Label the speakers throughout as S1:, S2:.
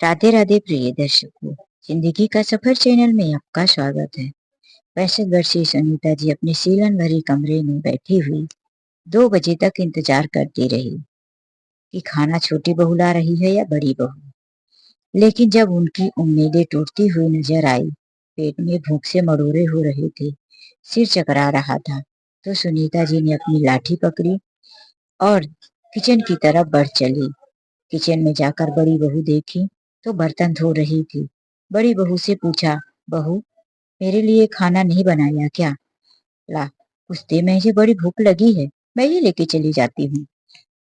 S1: राधे राधे प्रिय दर्शकों, जिंदगी का सफर चैनल में आपका स्वागत है। 65 वर्षीय सुनीता जी अपने सीलन भरे कमरे में बैठी हुई 2 बजे तक इंतजार करती रही कि खाना छोटी बहू ला रही है या बड़ी बहू। लेकिन जब उनकी उम्मीदें टूटती हुई नजर आई, पेट में भूख से मरोड़े हो रहे थे, सिर चकरा रहा था, तो सुनीता जी ने अपनी लाठी पकड़ी और किचन की तरफ बढ़ चली। किचन में जाकर बड़ी बहू देखी तो बर्तन धो रही थी। बड़ी बहू से पूछा, बहू मेरे लिए खाना नहीं बनाया क्या? ला कुछ दे, मुझे बड़ी भूख लगी है, मैं ही लेके चली जाती हूँ।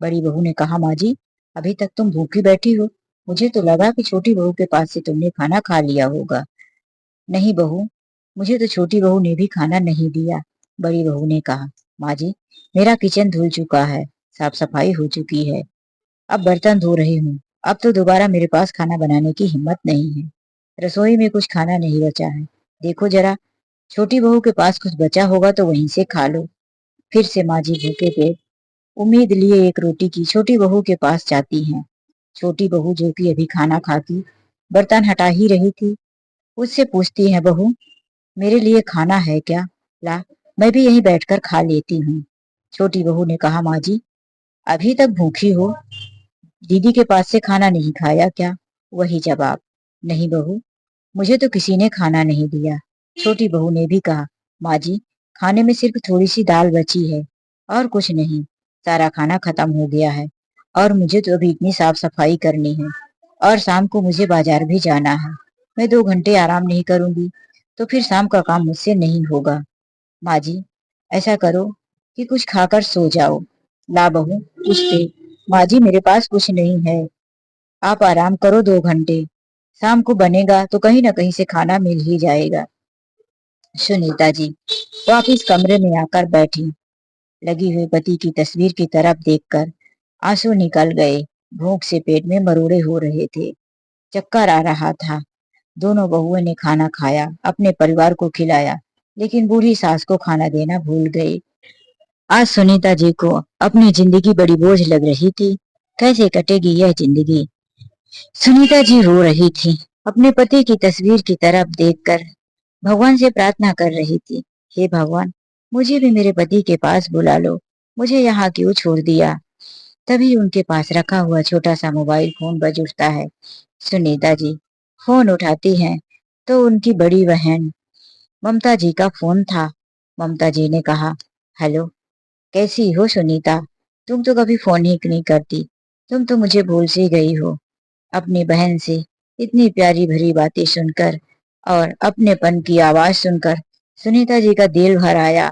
S1: बड़ी बहू ने कहा, माँ जी अभी तक तुम भूखी बैठी हो, मुझे तो लगा कि छोटी बहू के पास से तुमने खाना खा लिया होगा। नहीं बहू, मुझे तो छोटी बहू ने भी खाना नहीं दिया। बड़ी बहू ने कहा, माँ जी मेरा किचन धुल चुका है, साफ सफाई हो चुकी है, अब बर्तन धो रही हूँ। अब तो दोबारा मेरे पास खाना बनाने की हिम्मत नहीं है। रसोई में कुछ खाना नहीं बचा है, देखो जरा, छोटी बहू के पास कुछ बचा होगा तो वहीं से खा लो। फिर से माँ जी भूखे पेट उम्मीद लिए एक रोटी की छोटी बहू के पास जाती हैं। छोटी बहू जो कि अभी खाना खाती बर्तन हटा ही रही थी, उससे पूछती है, बहू मेरे लिए खाना है क्या? ला मैं भी यहीं बैठकर खा लेती हूँ। छोटी बहू ने कहा, माँ जी अभी तक भूखी हो, दीदी के पास से खाना नहीं खाया क्या? वही जवाब, नहीं बहू, मुझे तो किसी ने खाना नहीं दिया। छोटी बहू ने भी कहा, माँ जी खाने में सिर्फ थोड़ी सी दाल बची है और कुछ नहीं, सारा खाना खत्म हो गया है और मुझे तो अभी इतनी साफ सफाई करनी है और शाम को मुझे बाजार भी जाना है। मैं 2 घंटे आराम नहीं करूंगी तो फिर शाम का काम मुझसे नहीं होगा। माँ जी ऐसा करो कि कुछ खाकर सो जाओ। ला बहू कुछ दे। माँ जी मेरे पास कुछ नहीं है, आप आराम करो 2 घंटे, शाम को बनेगा तो कहीं ना कहीं से खाना मिल ही जाएगा। सुनीता जी वापिस कमरे में आकर बैठी, लगी हुई पति की तस्वीर की तरफ देखकर आंसू निकल गए। भूख से पेट में मरोड़े हो रहे थे, चक्कर आ रहा था। दोनों बहुओं ने खाना खाया, अपने परिवार को खिलाया, लेकिन बूढ़ी सास को खाना देना भूल गए। आज सुनीता जी को अपनी जिंदगी बड़ी बोझ लग रही थी। कैसे कटेगी यह जिंदगी? सुनीता जी रो रही थी, अपने पति की तस्वीर की तरफ देखकर भगवान से प्रार्थना कर रही थी, हे भगवान मुझे भी मेरे पति के पास बुला लो, मुझे यहाँ क्यों छोड़ दिया? तभी उनके पास रखा हुआ छोटा सा मोबाइल फोन बज उठता है। सुनीता जी फोन उठाती हैं तो उनकी बड़ी बहन ममता जी का फोन था। ममता जी ने कहा, हेलो कैसी हो सुनीता, तुम तो कभी फोन ही नहीं करती, तुम तो मुझे भूल सी गई हो। अपनी बहन से इतनी प्यारी भरी बातें सुनकर और अपनेपन की आवाज सुनकर सुनीता जी का दिल भर आया।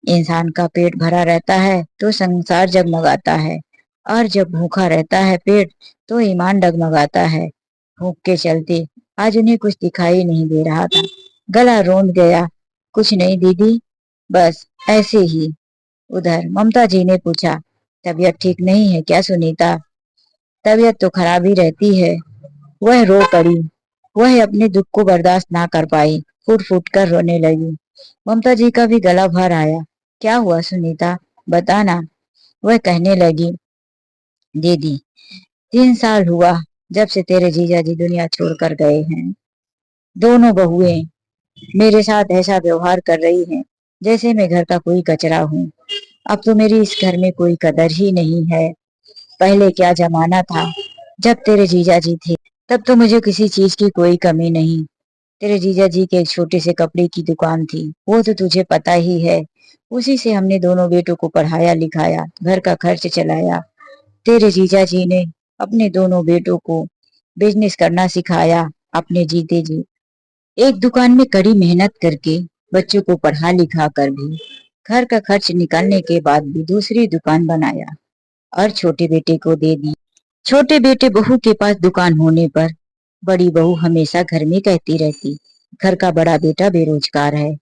S1: इंसान का पेट भरा रहता है तो संसार जगमगाता है, और जब भूखा रहता है पेट तो ईमान डगमगाता है। भूख के चलते आज उन्हें कुछ दिखाई नहीं दे रहा था, गला रोंद गया। कुछ नहीं दीदी, बस ऐसे ही। उधर ममता जी ने पूछा, तबीयत ठीक नहीं है क्या सुनीता? तबीयत तो खराब ही रहती है। वह रो पड़ी, वह अपने दुख को बर्दाश्त ना कर पाई, फूट फूट कर रोने लगी। ममता जी का भी गला भर आया, क्या हुआ सुनीता, बताना। वह कहने लगी, दीदी 3 साल हुआ जब से तेरे जीजा जी दुनिया छोड़कर गए हैं। दोनों बहुएं मेरे साथ ऐसा व्यवहार कर रही हैं जैसे मैं घर का कोई कचरा हूँ। अब तो मेरी इस घर में कोई कदर ही नहीं है। पहले क्या जमाना था, जब तेरे जीजा जी थे तब तो मुझे किसी चीज की कोई कमी नहीं। तेरे जीजा जी के एक छोटे से कपड़े की दुकान थी, वो तो तुझे पता ही है। उसी से हमने दोनों बेटों को पढ़ाया लिखाया, घर का खर्च चलाया। तेरे जीजा जी ने अपने दोनों बेटों को बिजनेस करना सिखाया। अपने जीते जी एक दुकान में कड़ी मेहनत करके बच्चों को पढ़ा लिखा कर भी घर का खर्च निकालने के बाद भी दूसरी दुकान बनाया और छोटे बेटे को दे दी। छोटे बेटे बहू के पास दुकान होने पर बड़ी बहू हमेशा घर में कहती रहती, घर का बड़ा बेटा बेरोजगार है,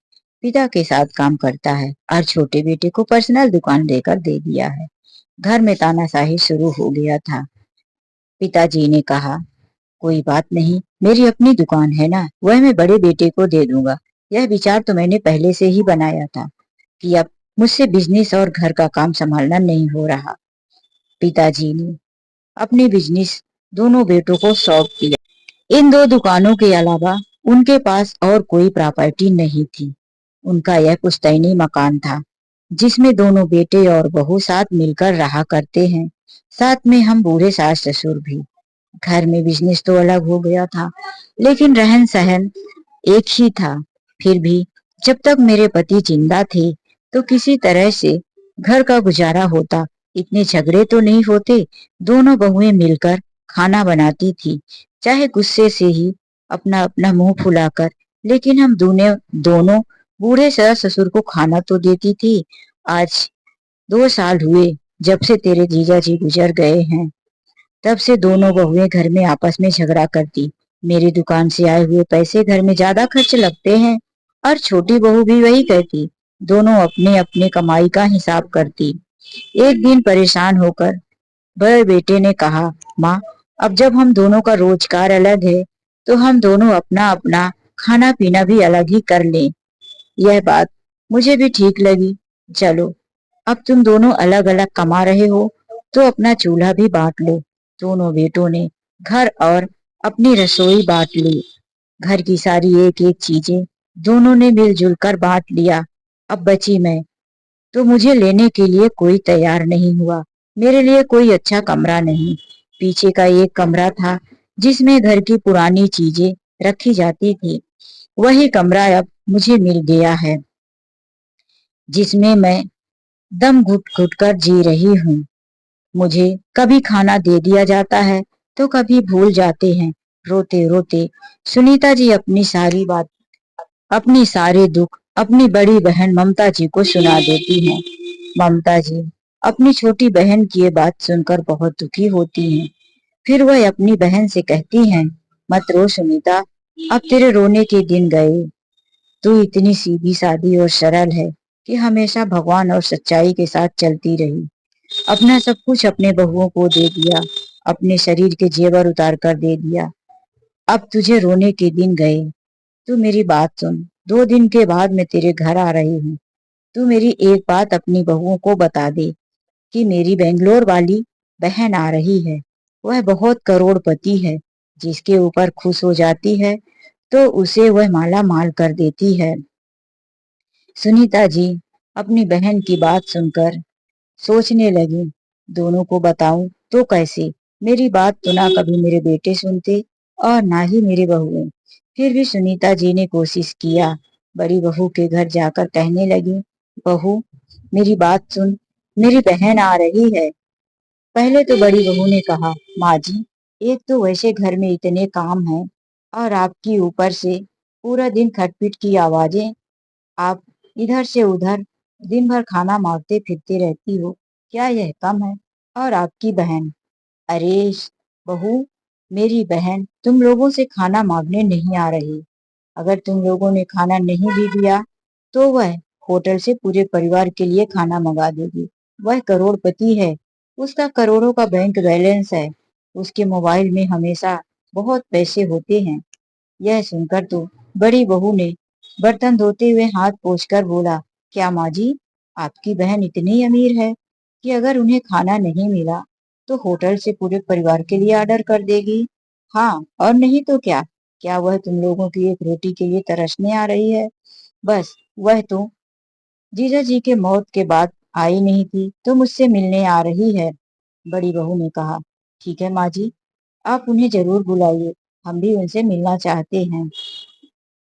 S1: पिता के साथ काम करता है, और छोटे बेटे को पर्सनल दुकान देकर दे दिया है। घर में तानाशाही शुरू हो गया था। पिताजी ने कहा, कोई बात नहीं, मेरी अपनी दुकान है ना, वह मैं बड़े बेटे को दे दूंगा। यह विचार तो मैंने पहले से ही बनाया था कि अब मुझसे बिजनेस और घर का काम संभालना नहीं हो रहा। पिताजी ने अपने बिजनेस दोनों बेटों को सौंप दिया। इन दो दुकानों के अलावा उनके पास और कोई प्रॉपर्टी नहीं थी। उनका यह पुश्तैनी मकान था जिसमें दोनों बेटे और बहू साथ मिलकर रहा करते हैं। साथ में हम बूढ़े सास ससुर भी। घर में बिजनेस तो अलग हो गया था, लेकिन रहन सहन एक ही था। फिर भी जब तक मेरे पति जिंदा थे तो किसी तरह से घर का गुजारा होता। इतने झगड़े तो नहीं होते। दोनों बहुएं मिलकर खाना बनाती थी, चाहे गुस्से से ही, अपना अपना मुंह फुलाकर। लेकिन हम दोनों दोनों बूढ़े सास ससुर को खाना तो देती थी। आज 2 साल हुए जब से तेरे जीजा जी गुजर गए हैं। तब से दोनों बहुएं घर में आपस में झगड़ा करती। मेरी दुकान से आए हुए पैसे घर में ज्यादा खर्च लगते हैं, और छोटी बहू भी वही कहती। दोनों अपने अपने कमाई का हिसाब करती। एक दिन परेशान होकर बड़े बेटे ने कहा, माँ, अब जब हम दोनों का रोजगार अलग है तो हम दोनों अपना अपना खाना पीना भी अलग ही कर लें। यह बात मुझे भी ठीक लगी। चलो, अब तुम दोनों अलग अलग कमा रहे हो तो अपना चूल्हा भी बांट लो। दोनों बेटों ने घर और अपनी रसोई बांट ली। घर की सारी एक एक चीजें दोनों ने मिलजुल कर बांट लिया। अब बची मैं, तो मुझे लेने के लिए कोई तैयार नहीं हुआ। मेरे लिए कोई अच्छा कमरा नहीं। पीछे का एक कमरा था जिसमें घर की पुरानी चीजें रखी जाती थी। वही कमरा अब मुझे मिल गया है, जिसमें मैं दम घुट घुट कर जी रही हूँ। मुझे कभी खाना दे दिया जाता है तो कभी भूल जाते हैं। रोते रोते सुनीता जी अपनी सारे दुख अपनी बड़ी बहन ममता जी को सुना देती हैं। ममता जी अपनी छोटी बहन की ये बात सुनकर बहुत दुखी होती हैं। फिर वह अपनी बहन से कहती हैं, मत रो सुनीता, अब तेरे रोने के दिन गए। तू इतनी सीधी सादी और सरल है कि हमेशा भगवान और सच्चाई के साथ चलती रही। अपना सब कुछ अपने बहुओं को दे दिया, अपने शरीर के जेवर उतार कर दे दिया। अब तुझे रोने के दिन गए। तू मेरी बात सुन। 2 दिन के बाद मैं तेरे घर आ रही हूँ। तू मेरी एक बात अपनी बहुओं को बता दे कि मेरी बेंगलोर वाली बहन आ रही है। वह बहुत करोड़पति है। जिसके ऊपर खुश हो जाती है तो उसे वह माला माल कर देती है। सुनीता जी अपनी बहन की बात सुनकर सोचने लगी, दोनों को बताऊं तो कैसे। मेरी बात तो ना कभी मेरे बेटे सुनते और ना ही मेरे बहुएं। फिर भी सुनीता जी ने कोशिश किया। बड़ी बहू के घर जाकर कहने लगी, बहू, मेरी बात सुन, मेरी बहन आ रही है। पहले तो बड़ी बहू ने कहा, माँ जी, एक तो वैसे घर में इतने काम हैं और आपकी ऊपर से पूरा दिन खटपिट की आवाजें। आप इधर से उधर दिन भर खाना मांगते फिरते रहती हो, क्या यह कम है? और आपकी बहन, अरे बहू, मेरी बहन तुम लोगों से खाना मांगने नहीं आ रही। अगर तुम लोगों ने खाना नहीं भी दिया तो वह होटल से पूरे परिवार के लिए खाना मंगा देगी। वह करोड़पति है। उसका करोड़ों का बैंक बैलेंस है। उसके मोबाइल में हमेशा बहुत पैसे होते हैं। यह सुनकर तो बड़ी बहू ने बर्तन धोते हुए हाथ पोंछकर बोला, क्या माँ जी, आपकी बहन इतनी अमीर है कि अगर उन्हें खाना नहीं मिला तो होटल से पूरे परिवार के लिए ऑर्डर कर देगी? हाँ, और नहीं तो क्या। क्या वह तुम लोगों की एक रोटी के लिए तरसने आ रही है? बस, वह तो जीजा जी के मौत के बाद आई नहीं थी तो मुझसे मिलने आ रही है। बड़ी बहू ने कहा, ठीक है माँ जी, आप उन्हें जरूर बुलाइए। हम भी उनसे मिलना चाहते हैं।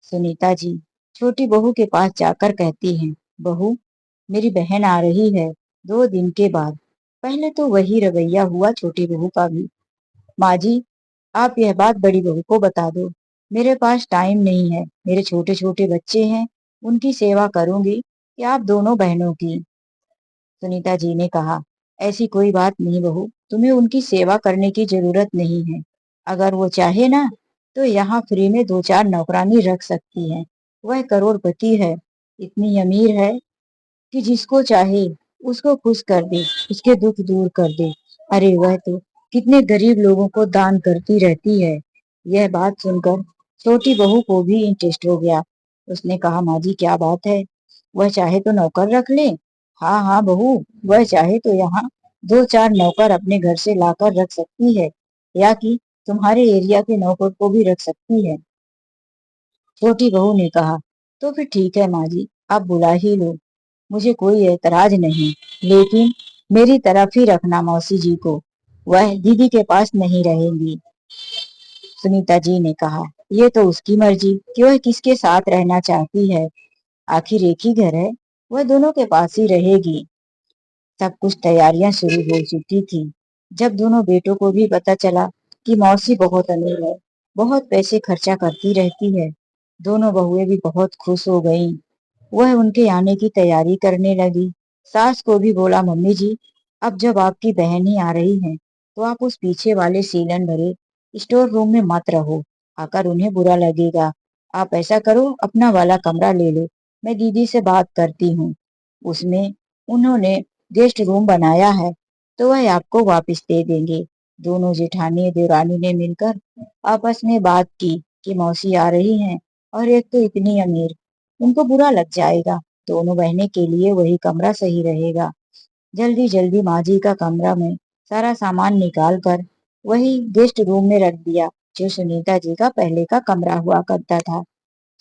S1: सुनीता जी छोटी बहू के पास जाकर कहती हैं, बहू, मेरी बहन आ रही है 2 दिन के बाद। पहले तो वही रवैया हुआ छोटी बहू का भी। माँ जी, आप यह बात बड़ी बहू को बता दो। मेरे पास टाइम नहीं है, मेरे छोटे छोटे बच्चे हैं, उनकी सेवा करूंगी कि आप दोनों बहनों की। सुनीता जी ने कहा, ऐसी कोई बात नहीं बहू, तुम्हें उनकी सेवा करने की जरूरत नहीं है। अगर वो चाहे ना तो यहाँ फ्री में 2-4 नौकरानी रख सकती है। वह करोड़पति है, इतनी अमीर है कि जिसको चाहे उसको खुश कर दे, उसके दुख दूर कर दे। अरे वह तो कितने गरीब लोगों को दान करती रहती है। यह बात सुनकर छोटी बहू को भी इंटरेस्ट हो गया। उसने कहा, माँ जी, क्या बात है? वह चाहे तो नौकर रख ले। हाँ हाँ बहू, वह चाहे तो यहाँ 2-4 नौकर अपने घर से लाकर रख सकती है, या कि तुम्हारे एरिया के नौकर को भी रख सकती है। छोटी बहू ने कहा, तो फिर ठीक है माँ जी, आप बुला ही लो, मुझे कोई एतराज नहीं, लेकिन मेरी तरफ ही रखना मौसी जी को, वह दीदी के पास नहीं रहेंगी। सुनीता जी ने कहा, ये तो उसकी मर्जी कि वह किसके साथ रहना चाहती है, आखिर एक ही घर है, वह दोनों के पास ही रहेगी। सब कुछ तैयारियां शुरू हो चुकी थी। जब दोनों बेटों को भी पता चला कि मौसी बहुत अमीर है, बहुत पैसे खर्चा करती रहती है, दोनों बहुएं भी बहुत खुश हो गईं। वह उनके आने की तैयारी करने लगी। सास को भी बोला, मम्मी जी, अब जब आपकी बहन ही आ रही है, तो आप उस पीछे वाले सीलन भरे स्टोर रूम में मत रहो, आकर उन्हें बुरा लगेगा। आप ऐसा करो, अपना वाला कमरा ले लो, मैं दीदी से बात करती हूँ, उसमें उन्होंने गेस्ट रूम बनाया है, तो वह आपको वापस दे देंगे। दोनों जेठानी देवरानी ने मिलकर आपस में बात की कि मौसी आ रही हैं और एक तो इतनी अमीर, उनको बुरा लग जाएगा। दोनों बहनें के लिए वही कमरा सही रहेगा। जल्दी जल्दी माँ जी का कमरा में सारा सामान निकाल कर वही गेस्ट रूम में रख दिया, जो सुनीता जी का पहले का कमरा हुआ करता था।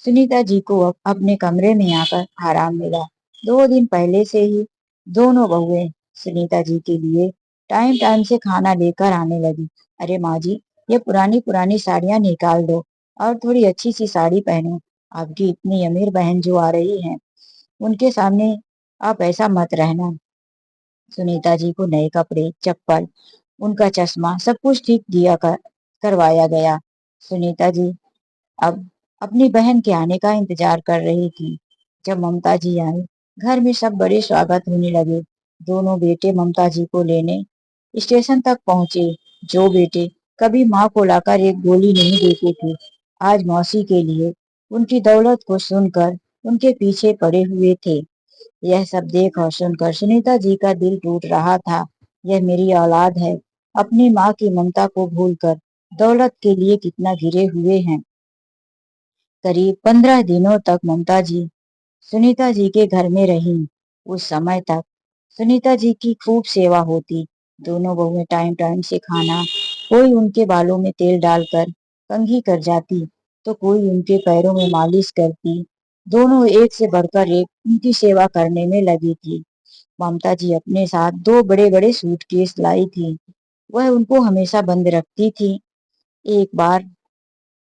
S1: सुनीता जी को अब अपने कमरे में आकर आराम मिला। 2 दिन पहले से ही दोनों बहुएं सुनीता जी के लिए टाइम टाइम से खाना लेकर आने लगी। अरे माँ जी, ये पुरानी पुरानी साड़ियां निकाल दो और थोड़ी अच्छी सी साड़ी पहनो, आपकी इतनी अमीर बहन जो आ रही है, उनके सामने आप ऐसा मत रहना। सुनीता जी को नए कपड़े, चप्पल, उनका चश्मा सब कुछ ठीक करवाया गया। सुनीता जी अब अपनी बहन के आने का इंतजार कर रही थी। जब ममता जी आई, घर में सब बड़े स्वागत होने लगे। दोनों बेटे ममता जी को लेने स्टेशन तक पहुंचे। जो बेटे कभी माँ को लाकर एक गोली नहीं देते थे, आज मौसी के लिए उनकी दौलत को सुनकर उनके पीछे पड़े हुए थे। यह सब देख और सुनकर सुनीता जी का दिल टूट रहा था। यह मेरी औलाद है, अपनी माँ की ममता को भूलकर दौलत के लिए कितना घिरे हुए हैं। करीब 15 दिनों तक ममता जी सुनीता जी के घर में रहीं। उस समय तक सुनीता जी की खूब सेवा होती। दोनों बहुएं टाइम टाइम से खाना, कोई उनके बालों में तेल डालकर कंघी कर जाती, तो कोई उनके पैरों में मालिश करती। दोनों एक से बढ़कर एक उनकी सेवा करने में लगी थी। ममता जी अपने साथ 2 बड़े बड़े सूटकेस लाई थी, वह उनको हमेशा बंद रखती थी। एक बार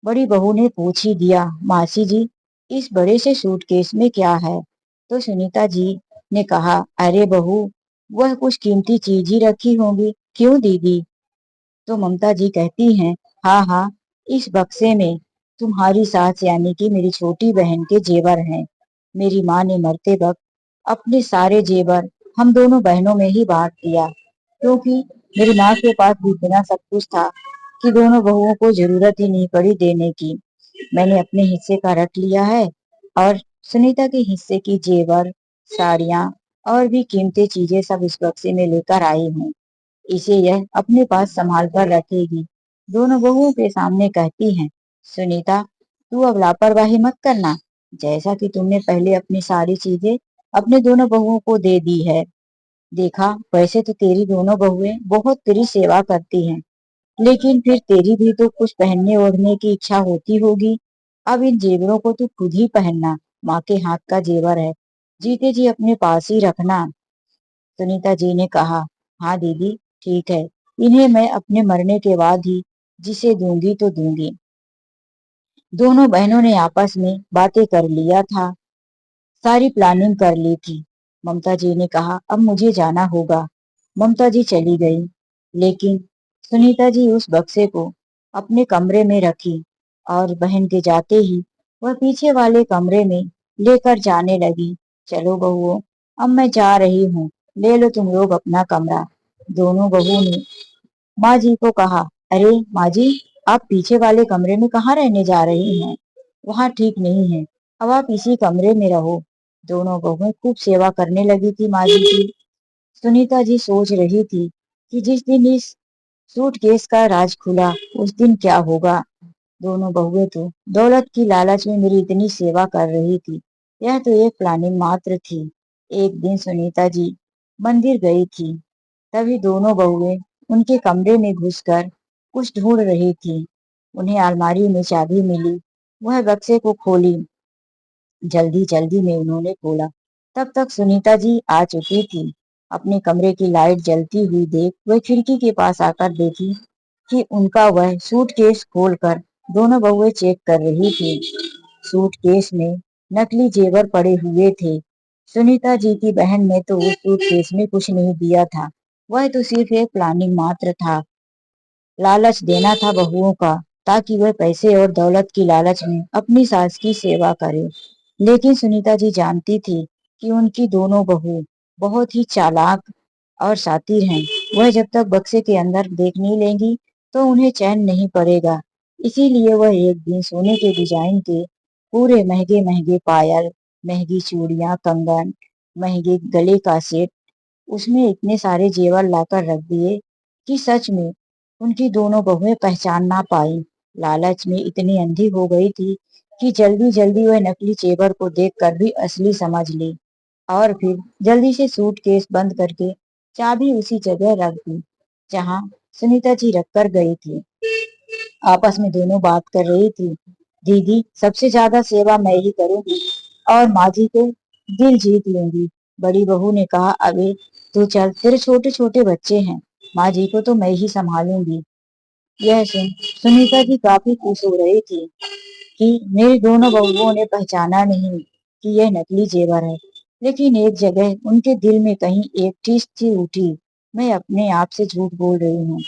S1: बड़ी बहू ने पूछ ही दिया, मासी जी, इस बड़े से सूटकेस में क्या है? तो सुनीता जी ने कहा, अरे बहू, वह कुछ कीमती चीज ही रखी होंगी, क्यों दीदी? तो ममता जी कहती हैं, हाँ हाँ, इस बक्से में तुम्हारी सास यानी कि मेरी छोटी बहन के जेवर हैं। मेरी माँ ने मरते वक्त अपने सारे जेवर हम दोनों बहनों में ही बांट दिया, क्योंकि मेरी माँ के पास भी इतना सब कुछ था कि दोनों बहुओं को जरूरत ही नहीं पड़ी देने की। मैंने अपने हिस्से का रख लिया है और सुनीता के हिस्से की जेवर, साड़ियाँ और भी कीमती चीजें सब इस बक्से में लेकर आई हूँ। इसे यह अपने पास संभाल कर रखेगी। दोनों बहुओं के सामने कहती हैं, सुनीता, तू अब लापरवाही मत करना। जैसा कि तुमने पहले अपनी सारी चीजें अपने दोनों बहुओं को दे दी है, देखा, वैसे तो तेरी दोनों बहुएं बहुत तेरी सेवा करती हैं, लेकिन फिर तेरी भी तो कुछ पहनने ओढ़ने की इच्छा होती होगी। अब इन जेवरों को तू खुद ही पहनना, माँ के हाथ का जेवर है, जीते जी अपने पास ही रखना। सुनीता जी ने कहा, हाँ दीदी, ठीक है, इन्हें मैं अपने मरने के बाद ही जिसे दूंगी तो दूंगी। दोनों बहनों ने आपस में बातें कर लिया था, सारी प्लानिंग कर ली थी। ममता जी ने कहा, अब मुझे जाना होगा। ममता जी चली गई, लेकिन सुनीता जी उस बक्से को अपने कमरे में रखी और बहन के जाते ही वह पीछे वाले कमरे में लेकर जाने लगी। चलो बहुओं, अब मैं जा रही हूँ, ले लो तुम लोग अपना कमरा। दोनों बहुओं ने माँ जी को कहा, अरे माँ जी, आप पीछे वाले कमरे में कहाँ रहने जा रही हैं? वहाँ ठीक नहीं है, अब आप इसी कमरे में रहो। दोनों बहुएं खूब सेवा करने लगी थी माँ जी की। सुनीता जी सोच रही थी कि जिस दिन इस सूटकेस का राज खुला, उस दिन क्या होगा। दोनों बहुएं तो दौलत की लालच में मेरी इतनी सेवा कर रही थी, यह तो एक प्लानिंग मात्र थी। एक दिन सुनीता जी मंदिर गई थी, तभी दोनों बहुएं उनके कमरे में घुसकर कुछ ढूंढ रही थी। उन्हें अलमारी में चाबी मिली। वह बक्से को खोली। जल्दी जल्दी में उन्होंने खोला। तब तक सुनीता जी आ चुकी थी। अपने कमरे की लाइट जलती हुई देख वह खिड़की के पास आकर देखी कि उनका वह सूटकेस खोलकर दोनों बहुएं चेक कर रही थी। सूटकेस में नकली जेवर पड़े हुए थे। सुनीता जी की बहन ने तो उस सूटकेस में कुछ नहीं दिया था। वह तो सिर्फ एक प्लानिंग मात्र था। लालच देना था बहुओं का, ताकि वह पैसे और दौलत की लालच में अपनी सास की सेवा करे। लेकिन सुनीता जी जानती थी कि उनकी दोनों बहू बहुत ही चालाक और शातिर हैं। वह जब तक बक्से के अंदर देख नहीं लेंगी तो उन्हें चैन नहीं पड़ेगा। इसीलिए वह एक दिन सोने के डिजाइन के पूरे महंगे महंगे पायल, महंगी चूड़ियां, कंगन, महंगे गले का सेट, उसमें इतने सारे जेवर लाकर रख दिए कि सच में उनकी दोनों बहुएं पहचान ना पाई। लालच में इतनी अंधी हो गई थी कि जल्दी जल्दी वह नकली जेवर को देखकर भी असली समझ ली और फिर जल्दी से सूटकेस बंद करके चाबी उसी जगह रख दी जहां सुनीता जी रखकर गई थी। आपस में दोनों बात कर रही थी। दीदी, सबसे ज्यादा सेवा मैं ही करूंगी और माँ जी को दिल जीत लूंगी। बड़ी बहू ने कहा, अबे तू चल, तेरे छोटे छोटे बच्चे हैं, माँ जी को तो मैं ही संभालूंगी। यह सुन सुनीता जी काफी खुश हो रही थी कि मेरी दोनों बहुओं ने पहचाना नहीं कि यह नकली जेवर है। लेकिन एक जगह उनके दिल में कहीं एक चीज थी उठी, मैं अपने आप से झूठ बोल रही हूँ।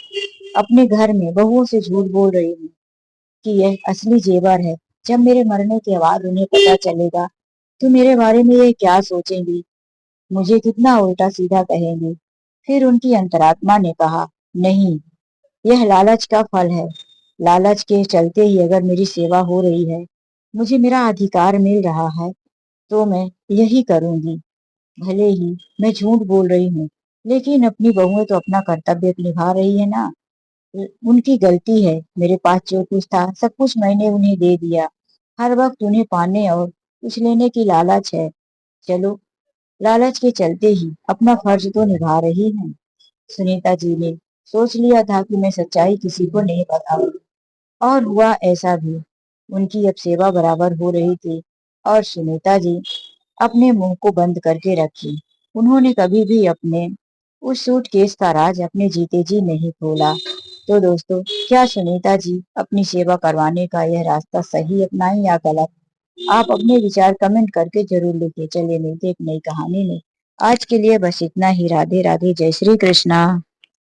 S1: अपने घर में बहुओं से झूठ बोल रही हूँ कि यह असली जेवर है। जब मेरे मरने के बाद उन्हें पता चलेगा तो मेरे बारे में ये क्या सोचेंगी, मुझे कितना उल्टा सीधा कहेंगे। फिर उनकी अंतरात्मा ने कहा, नहीं, यह लालच का फल है। लालच के चलते ही अगर मेरी सेवा हो रही है, मुझे मेरा अधिकार मिल रहा है, तो मैं यही करूंगी। भले ही मैं झूठ बोल रही हूँ, लेकिन अपनी बहुएं तो अपना कर्तव्य निभा रही है ना। उनकी गलती है। मेरे पास जो कुछ था सब कुछ मैंने उन्हें दे दिया। हर वक्त उन्हें पाने और कुछ लेने की लालच है। चलो, लालच के चलते ही अपना फर्ज तो निभा रही हूँ। सुनीता जी ने सोच लिया था कि मैं सच्चाई किसी को नहीं बताऊंगी, और हुआ ऐसा भी। उनकी अब सेवा बराबर हो रही थी और सुनीता जी अपने मुंह को बंद करके रखी। उन्होंने कभी भी अपने उस सूटकेस का राज अपने जीते जी नहीं खोला। तो दोस्तों, क्या सुनीता जी अपनी सेवा करवाने का यह रास्ता सही अपनाई या गलत? आप अपने विचार कमेंट करके जरूर लिखिए। चलिए मिलते एक नई कहानी में। आज के लिए बस इतना ही। राधे राधे, जय श्री कृष्णा।